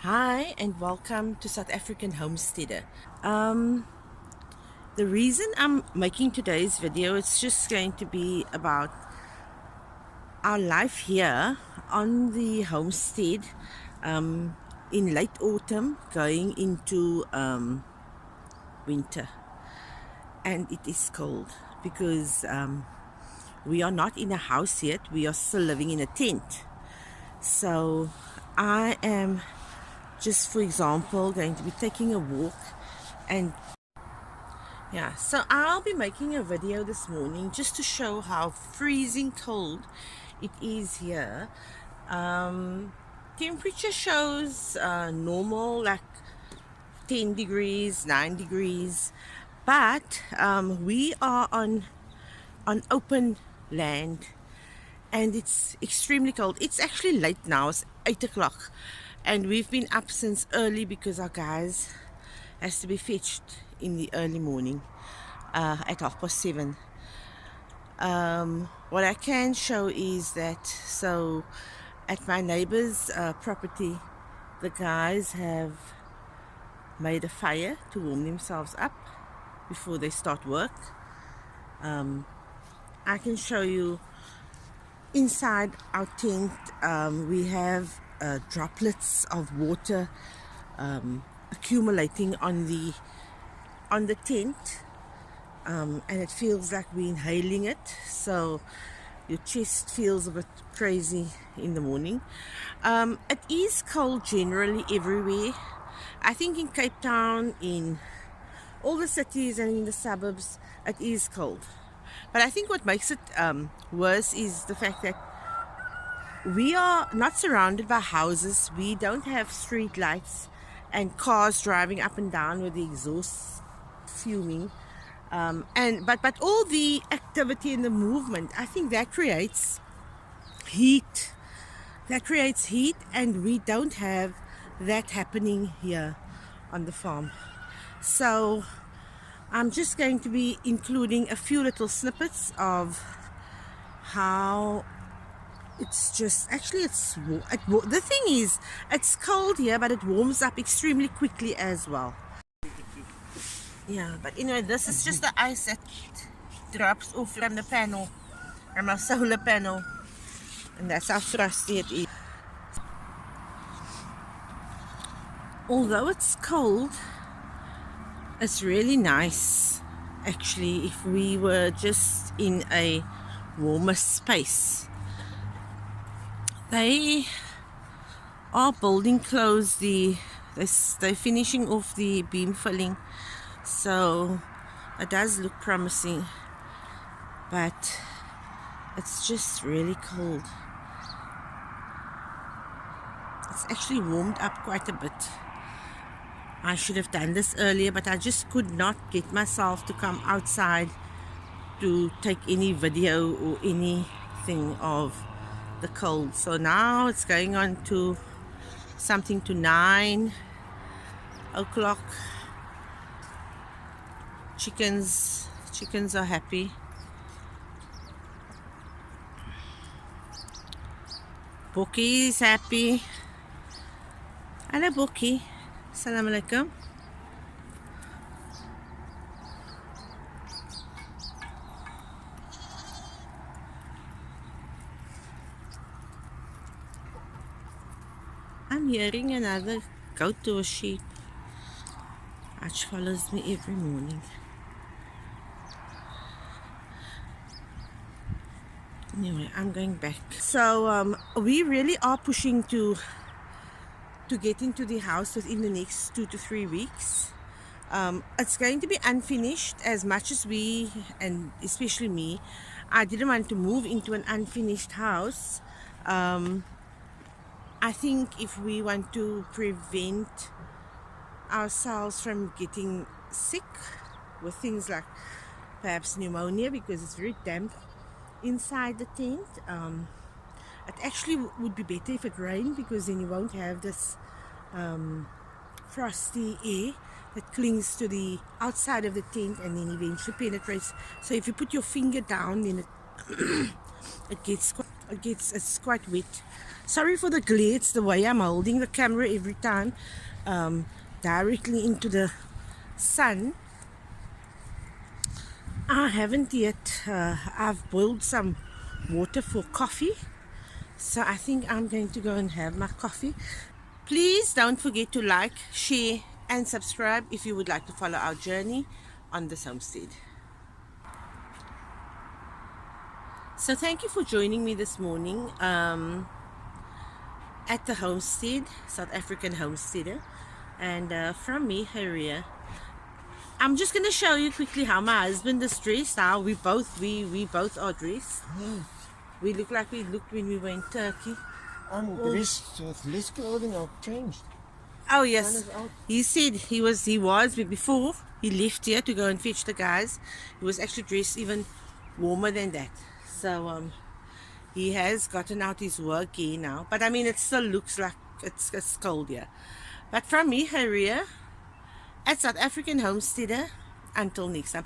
Hi and welcome to South African Homesteader. The reason I'm making today's video is just going to be about our life here on the homestead in late autumn going into winter, and it is cold because we are not in a house yet. We are still living in a tent. So I am just, for example, going to be taking a walk, and yeah, so I'll be making a video this morning just to show how freezing cold it is here. Temperature shows normal, like 10 degrees, 9 degrees, but we are on open land and it's extremely cold. It's actually late now, it's 8 o'clock, and we've been up since early because our guys has to be fetched in the early morning at 7:30. What I can show is that, so at my neighbor's property, the guys have made a fire to warm themselves up before they start work. I can show you inside our tent. We have droplets of water accumulating on the tent, and it feels like we're inhaling it, so your chest feels a bit crazy in the morning. It is cold generally everywhere. I think in Cape Town, in all the cities and in the suburbs, it is cold. But I think what makes it worse is the fact that we are not surrounded by houses. We don't have street lights and cars driving up and down with the exhaust fuming. But all the activity and the movement, I think that creates heat. That creates heat, and we don't have that happening here on the farm. So I'm just going to be including a few little snippets of how it's just, actually the thing is, it's cold here, but it warms up extremely quickly as well. Yeah, but anyway, this is just the ice that drops off from the panel, from our solar panel, and that's how frosty it is. Although it's cold, it's really nice actually if we were just in a warmer space. They are building close, they're finishing off the beam filling, so it does look promising, but it's just really cold. It's actually warmed up quite a bit. I should have done this earlier, but I just could not get myself to come outside to take any video or anything of the cold. So now it's going on to something to 9 o'clock. Chickens are happy. Bokkie is happy. Hello Bokkie. Assalamu alaikum. I'm hearing another goat or a sheep. Which follows me every morning. Anyway, I'm going back. So we really are pushing to get into the house within the next 2 to 3 weeks. It's going to be unfinished. As much as we, and especially me, I didn't want to move into an unfinished house. I think if we want to prevent ourselves from getting sick with things like perhaps pneumonia, because it's very damp inside the tent, it actually would be better if it rained, because then you won't have this frosty air that clings to the outside of the tent and then eventually penetrates. So if you put your finger down, then it it's quite wet. Sorry for the glare, it's the way I'm holding the camera every time, directly into the sun. I haven't yet, I've boiled some water for coffee, so I think I'm going to go and have my coffee. Please don't forget to like, share and subscribe if you would like to follow our journey on this homestead. So thank you for joining me this morning at the homestead, South African homesteader, and from me, Haria. I'm just going to show you quickly how my husband is dressed. How we both are dressed. We look like we looked when we were in Turkey. I'm dressed with less clothing. I've changed. Oh yes, he said he was before he left here to go and fetch the guys. He was actually dressed even warmer than that. So he has gotten out his work gear now, but I mean it still looks like it's cold here. But from me, Haria, at South African Homesteader, until next time.